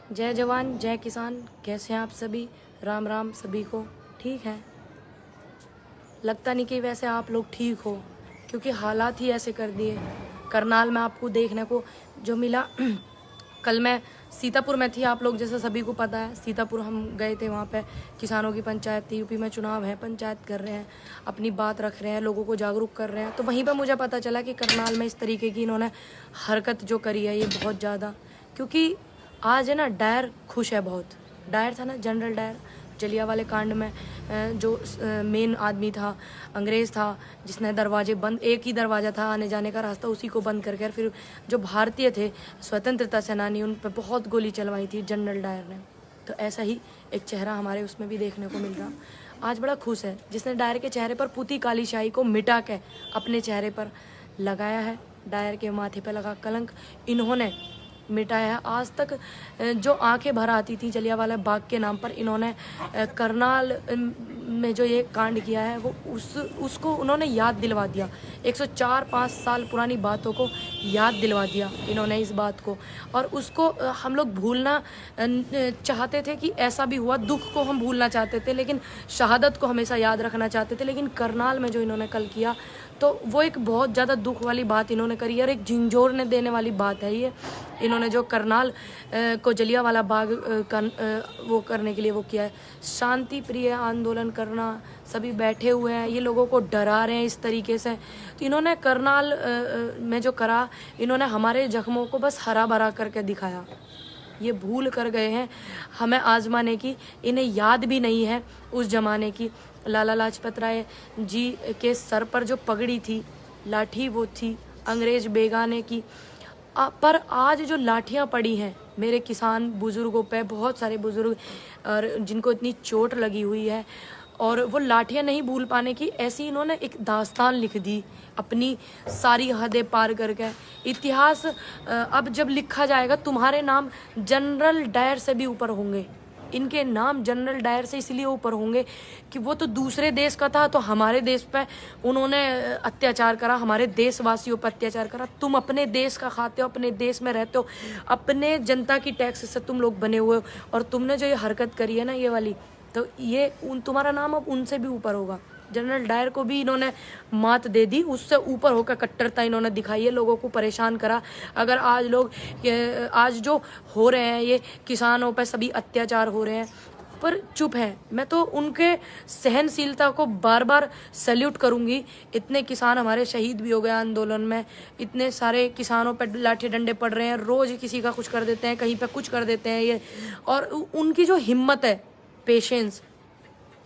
जय जवान जय किसान। कैसे हैं आप सभी? राम राम सभी को। ठीक है, लगता नहीं कि वैसे आप लोग ठीक हो, क्योंकि हालात ही ऐसे कर दिए। करनाल में आपको देखने को जो मिला कल मैं सीतापुर में थी, आप लोग जैसे सभी को पता है। सीतापुर हम गए थे, वहाँ पे किसानों की पंचायत थी। यूपी में चुनाव है, पंचायत कर रहे हैं, अपनी बात रख रहे हैं, लोगों को जागरूक कर रहे हैं। तो वहीं पर मुझे पता चला कि करनाल में इस तरीके की इन्होंने हरकत जो करी है ये बहुत ज़्यादा, क्योंकि आज है ना डायर खुश है बहुत। डायर था ना, जनरल डायर, जलियांवाले कांड में जो मेन आदमी था, अंग्रेज़ था, जिसने दरवाजे बंद, एक ही दरवाज़ा था आने जाने का रास्ता, उसी को बंद करके फिर जो भारतीय थे स्वतंत्रता सेनानी, उन पर बहुत गोली चलवाई थी जनरल डायर ने। तो ऐसा ही एक चेहरा हमारे उसमें भी देखने को मिल रहा। आज बड़ा खुश है जिसने डायर के चेहरे पर पुती काली शाही को मिटा के अपने चेहरे पर लगाया है। डायर के माथे पर लगा कलंक इन्होंने मिटाया है। आज तक जो आंखें भर आती थी जलियांवाला बाग के नाम पर, इन्होंने करनाल में जो ये कांड किया है वो उसको उन्होंने याद दिलवा दिया। 104-5 साल पुरानी बातों को याद दिलवा दिया इन्होंने इस बात को, और उसको हम लोग भूलना चाहते थे कि ऐसा भी हुआ। दुख को हम भूलना चाहते थे, लेकिन शहादत को हमेशा याद रखना चाहते थे। लेकिन करनाल में जो इन्होंने कल किया तो वो एक बहुत ज़्यादा दुख वाली बात इन्होंने करी, और एक झिंझोरने देने वाली बात है ये। इन्होंने जो करनाल को जलियांवाला बाग वो करने के लिए वो किया है। शांति प्रिय आंदोलन करना, सभी बैठे हुए हैं, ये लोगों को डरा रहे हैं इस तरीके से। तो इन्होंने करनाल में जो करा, इन्होंने हमारे जख्मों को बस हरा भरा करके दिखाया। ये भूल कर गए हैं हमें आजमाने की, इन्हें याद भी नहीं है उस जमाने की। लाला लाजपत राय जी के सर पर जो पगड़ी थी, लाठी वो थी अंग्रेज बेगाने की। पर आज जो लाठियां पड़ी हैं मेरे किसान बुजुर्गों पे, बहुत सारे बुजुर्ग और जिनको इतनी चोट लगी हुई है, और वो लाठियां नहीं भूल पाने की, ऐसी इन्होंने एक दास्तान लिख दी अपनी सारी हदें पार करके। इतिहास अब जब लिखा जाएगा, तुम्हारे नाम जनरल डायर से भी ऊपर होंगे। इनके नाम जनरल डायर से इसलिए ऊपर होंगे कि वो तो दूसरे देश का था, तो हमारे देश पे उन्होंने अत्याचार करा, हमारे देशवासियों पर अत्याचार करा। तुम अपने देश का खाते हो, अपने देश में रहते हो, अपने जनता की टैक्स से तुम लोग बने हुए हो, और तुमने जो ये हरकत करी है ना ये वाली, तो ये तुम्हारा नाम अब उनसे भी ऊपर होगा। जनरल डायर को भी इन्होंने मात दे दी, उससे ऊपर होकर कट्टरता इन्होंने दिखाई है, लोगों को परेशान करा। अगर आज लोग आज जो हो रहे हैं ये किसानों पर सभी अत्याचार हो रहे हैं, पर चुप है। मैं तो उनके सहनशीलता को बार बार सैल्यूट करूंगी। इतने किसान हमारे शहीद भी हो गए आंदोलन में, इतने सारे किसानों पर लाठी डंडे पड़ रहे हैं, रोज किसी का कुछ कर देते हैं, कहीं पे कुछ कर देते हैं ये। और उनकी जो हिम्मत है, पेशेंस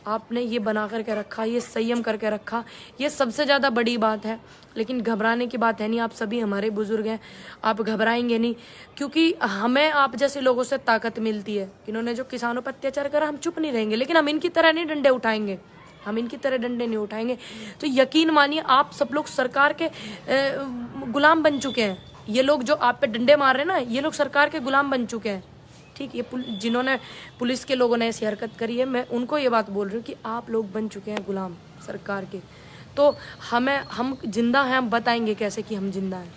आपने ये बना करके रखा, ये संयम करके रखा, ये सबसे ज़्यादा बड़ी बात है। लेकिन घबराने की बात है नहीं, आप सभी हमारे बुजुर्ग हैं, आप घबराएंगे नहीं, क्योंकि हमें आप जैसे लोगों से ताकत मिलती है। इन्होंने जो किसानों पर अत्याचार करा, हम चुप नहीं रहेंगे, लेकिन हम इनकी तरह नहीं डंडे उठाएंगे, हम इनकी तरह डंडे नहीं उठाएंगे। तो यकीन मानिए, आप सब लोग सरकार के गुलाम बन चुके हैं। ये लोग जो आप पे डंडे मार रहे हैं ना, ये लोग सरकार के गुलाम बन चुके हैं। ठीक, ये जिन्होंने पुलिस के लोगों ने ऐसी हरकत करी है, मैं उनको ये बात बोल रही हूँ कि आप लोग बन चुके हैं गुलाम सरकार के। तो हम जिंदा हैं, हम बताएंगे कैसे कि हम जिंदा हैं।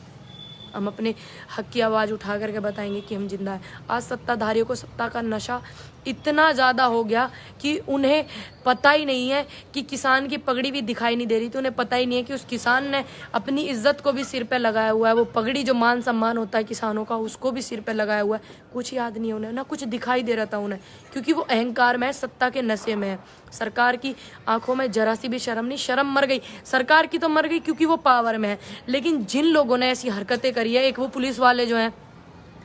हम अपने हक की आवाज़ उठा करके बताएंगे कि हम जिंदा हैं। आज सत्ताधारियों को सत्ता का नशा इतना ज़्यादा हो गया कि उन्हें पता ही नहीं है कि किसान की पगड़ी भी दिखाई नहीं दे रही थी। उन्हें पता ही नहीं है कि उस किसान ने अपनी इज्जत को भी सिर पे लगाया हुआ है। वो पगड़ी जो मान सम्मान होता है किसानों का, उसको भी सिर पे लगाया हुआ है। कुछ याद नहीं है उन्हें, ना कुछ दिखाई दे रहा था उन्हें, क्योंकि वो अहंकार में है, सत्ता के नशे में है। सरकार की आंखों में जरा सी भी शर्म नहीं। शर्म मर गई, सरकार की तो मर गई क्योंकि वो पावर में है। लेकिन जिन लोगों ने ऐसी हरकतें करी है, एक वो पुलिस वाले जो हैं,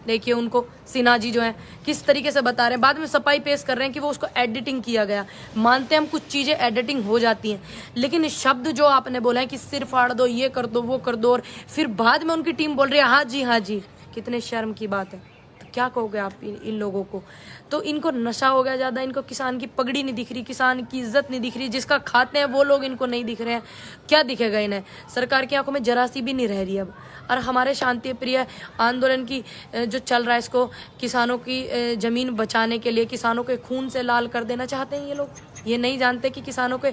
देखिए उनको, सिन्हा जी जो हैं, किस तरीके से बता रहे हैं, बाद में सफाई पेश कर रहे हैं कि वो उसको एडिटिंग किया गया। मानते हैं हम, कुछ चीज़ें एडिटिंग हो जाती हैं, लेकिन शब्द जो आपने बोला है कि सिर फाड़ दो, ये कर दो, वो कर दो, और फिर बाद में उनकी टीम बोल रही है हाँ जी हाँ जी, कितने शर्म की बात है। तो क्या कहोगे आप इन लोगों को? तो इनको नशा हो गया ज़्यादा, इनको किसान की पगड़ी नहीं दिख रही, किसान की इज्जत नहीं दिख रही, जिसका खाते हैं वो लोग इनको नहीं दिख रहे हैं। क्या दिखेगा इन्हें? सरकार की आंखों में जरा सी भी नहीं रह रही अब। और हमारे शांति प्रिय आंदोलन की जो चल रहा है, इसको किसानों की ज़मीन बचाने के लिए किसानों के खून से लाल कर देना चाहते हैं ये लोग। ये नहीं जानते कि किसानों के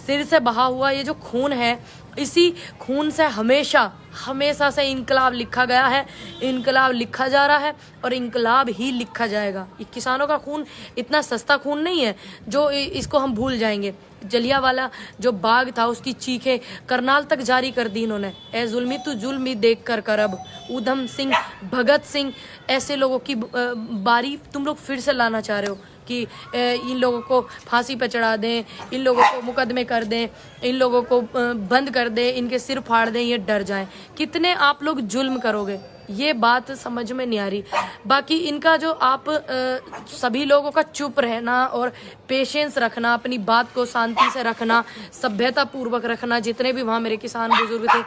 सिर से बहा हुआ ये जो खून है, इसी खून से हमेशा हमेशा से इनकलाब लिखा गया है, इनकलाब लिखा जा रहा है और इनकलाब ही लिखा जाएगा। ये किसानों का खून इतना सस्ता खून नहीं है जो इसको हम भूल जाएंगे। जलियांवाला जो बाग था उसकी चीखें करनाल तक जारी कर दी इन्होंने। ए जुल्मी तू जुल्मी देख कर अब ऊधम सिंह, भगत सिंह, ऐसे लोगों की बारी तुम लोग फिर से लाना चाह रहे हो कि इन लोगों को फांसी पे चढ़ा दें, इन लोगों को मुकदमे कर दें, इन लोगों को बंद कर दें, इनके सिर फाड़ दें, ये डर जाएं। कितने आप लोग जुल्म करोगे, ये बात समझ में नहीं आ रही। बाकी इनका जो आप सभी लोगों का चुप रहना और पेशेंस रखना, अपनी बात को शांति से रखना, सभ्यता पूर्वक रखना, जितने भी वहाँ मेरे किसान बुजुर्ग थे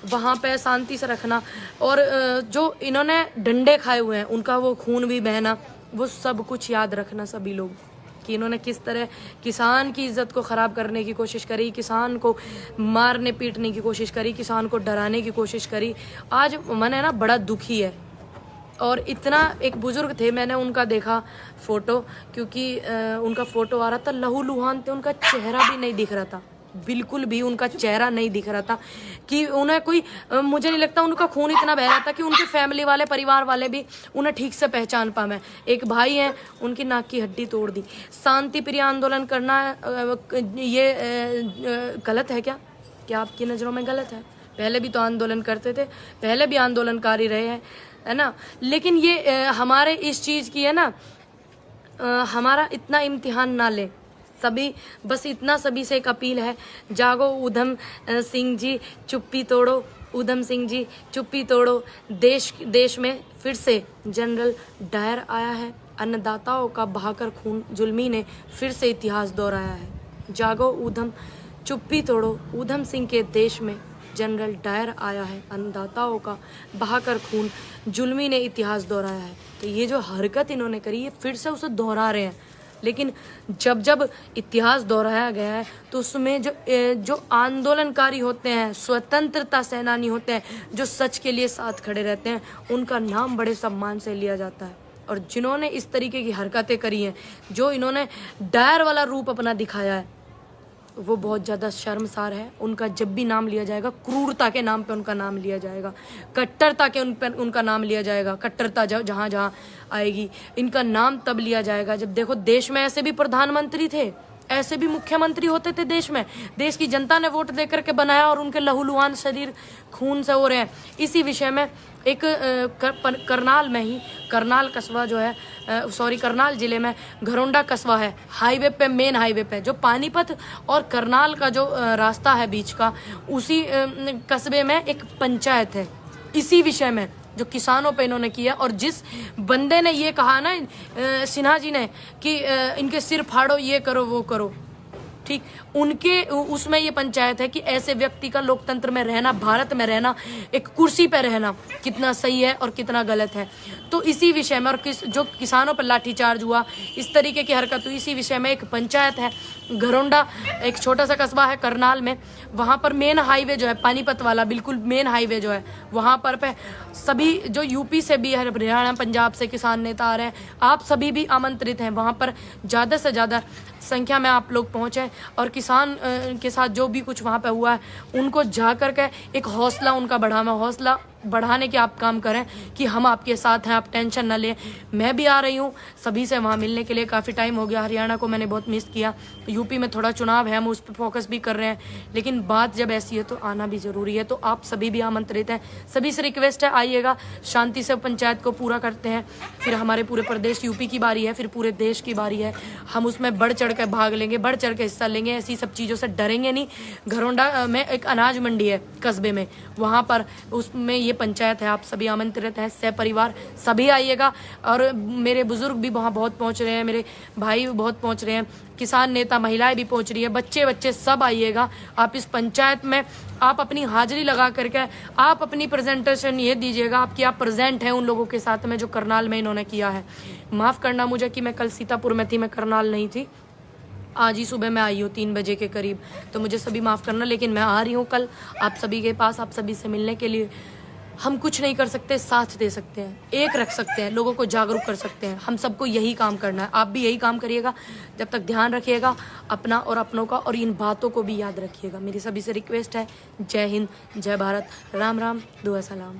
वहाँ पे शांति से रखना, और जो इन्होंने डंडे खाए हुए हैं उनका वो खून भी बहना, वो सब कुछ याद रखना सभी लोग, कि इन्होंने किस तरह किसान की इज्जत को ख़राब करने की कोशिश करी, किसान को मारने पीटने की कोशिश करी, किसान को डराने की कोशिश करी। आज मन है ना बड़ा दुखी है। और इतना एक बुजुर्ग थे, मैंने उनका देखा फ़ोटो, क्योंकि उनका फ़ोटो आ रहा था, लहूलुहान थे, उनका चेहरा भी नहीं दिख रहा था, बिल्कुल भी उनका चेहरा नहीं दिख रहा था कि उन्हें कोई, मुझे नहीं लगता उनका खून इतना बह रहा था कि उनके फैमिली वाले, परिवार वाले भी उन्हें ठीक से पहचान पाए। एक भाई हैं, उनकी नाक की हड्डी तोड़ दी। शांति प्रिय आंदोलन करना ये गलत है क्या? क्या आपकी नज़रों में गलत है? पहले भी तो आंदोलन करते थे, पहले भी आंदोलनकारी रहे हैं, है ना। लेकिन ये हमारे इस चीज़ की है ना, हमारा इतना इम्तिहान ना ले सभी। बस इतना सभी से एक अपील है, जागो ऊधम सिंह जी, चुप्पी तोड़ो, ऊधम सिंह जी चुप्पी तोड़ो। देश में फिर से जनरल डायर आया है, अन्नदाताओं का बहाकर खून जुल्मी ने फिर से इतिहास दोहराया है। जागो ऊधम, चुप्पी तोड़ो, ऊधम सिंह के देश में जनरल डायर आया है, अन्नदाताओं का बहाकर खून जुल्मी ने इतिहास दोहराया है। तो ये जो हरकत इन्होंने करी है फिर से उसे दोहरा रहे हैं। लेकिन जब जब इतिहास दोहराया गया है तो उसमें जो आंदोलनकारी होते हैं, स्वतंत्रता सेनानी होते हैं, जो सच के लिए साथ खड़े रहते हैं, उनका नाम बड़े सम्मान से लिया जाता है। और जिन्होंने इस तरीके की हरकतें करी हैं, जो इन्होंने डायर वाला रूप अपना दिखाया है, वो बहुत ज़्यादा शर्मसार है। उनका जब भी नाम लिया जाएगा, क्रूरता के नाम पे उनका नाम लिया जाएगा, कट्टरता के उनका नाम लिया जाएगा। कट्टरता जहाँ जहाँ आएगी, इनका नाम तब लिया जाएगा जब देखो देश में ऐसे भी प्रधानमंत्री थे, ऐसे भी मुख्यमंत्री होते थे देश में, देश की जनता ने वोट दे करके बनाया और उनके लहूलुहान शरीर खून से हो रहे हैं। इसी विषय में एक करनाल में ही, करनाल कस्बा जो है, करनाल जिले में घरोंडा कस्बा है, हाईवे पे, मेन हाईवे पे, जो पानीपत और करनाल का जो रास्ता है बीच का, उसी कस्बे में एक पंचायत है। इसी विषय में जो किसानों पे इन्होंने किया, और जिस बंदे ने ये कहा ना, सिन्हा जी ने, कि इनके सिर फाड़ो, ये करो, वो करो, ठीक, उनके उसमें ये पंचायत है कि ऐसे व्यक्ति का लोकतंत्र में रहना, भारत में रहना, एक कुर्सी पे रहना कितना सही है और कितना गलत है। तो इसी विषय में, और जो किसानों पर लाठीचार्ज हुआ, इस तरीके की हरकत हुई, इसी विषय में एक पंचायत है घरोंडा, एक छोटा सा कस्बा है करनाल में, वहाँ पर मेन हाईवे जो है, पानीपत वाला बिल्कुल मेन हाईवे जो है, वहाँ पर सभी जो यूपी से भी, हरियाणा, पंजाब से किसान नेता आ रहे हैं, आप सभी भी आमंत्रित हैं। वहाँ पर ज़्यादा से ज़्यादा संख्या में आप लोग पहुँचे और किसान के साथ जो भी कुछ वहाँ पे हुआ है उनको जा कर के एक हौसला उनका हौसला बढ़ाने के आप काम करें कि हम आपके साथ हैं, आप टेंशन ना लें। मैं भी आ रही हूँ सभी से वहाँ मिलने के लिए, काफ़ी टाइम हो गया, हरियाणा को मैंने बहुत मिस किया, यूपी में थोड़ा चुनाव है, हम उस पर फोकस भी कर रहे हैं, लेकिन बात जब ऐसी है तो आना भी ज़रूरी है। तो आप सभी भी आमंत्रित हैं, सभी से रिक्वेस्ट है, आइएगा, शांति से पंचायत को पूरा करते हैं, फिर हमारे पूरे प्रदेश यूपी की बारी है, फिर पूरे देश की बारी है, हम उसमें बढ़ चढ़ कर भाग लेंगे, बढ़ चढ़ के हिस्सा लेंगे, ऐसी सब चीज़ों से डरेंगे नहीं। घरोंडा में एक अनाज मंडी है कस्बे में, वहाँ पर उसमें ये पंचायत है, आप सभी आमंत्रित हैं, सह परिवार सभी आइएगा। और मेरे बुजुर्ग भी वहाँ बहुत पहुँच रहे हैं, मेरे भाई भी बहुत पहुँच रहे हैं, किसान नेता, महिलाएं भी पहुँच रही है, बच्चे सब आइएगा। आप इस पंचायत में आप अपनी हाजिरी लगा करके आप अपनी प्रेजेंटेशन ये दीजिएगा आपकी आप प्रेजेंट हैं उन लोगों के साथ में जो करनाल में इन्होंने किया है। माफ़ करना मुझे कि मैं कल सीतापुर में थी, मैं करनाल नहीं थी, आज ही सुबह मैं आई हूँ 3 बजे के करीब, तो मुझे सभी माफ़ करना, लेकिन मैं आ रही हूँ कल आप सभी के पास, आप सभी से मिलने के लिए। हम कुछ नहीं कर सकते, साथ दे सकते हैं, एक रख सकते हैं, लोगों को जागरूक कर सकते हैं। हम सबको यही काम करना है। आप भी यही काम करिएगा। जब तक ध्यान रखिएगा अपना और अपनों का, और इन बातों को भी याद रखिएगा। मेरी सभी से रिक्वेस्ट है। जय हिंद, जय भारत, राम राम, दुआ सलाम।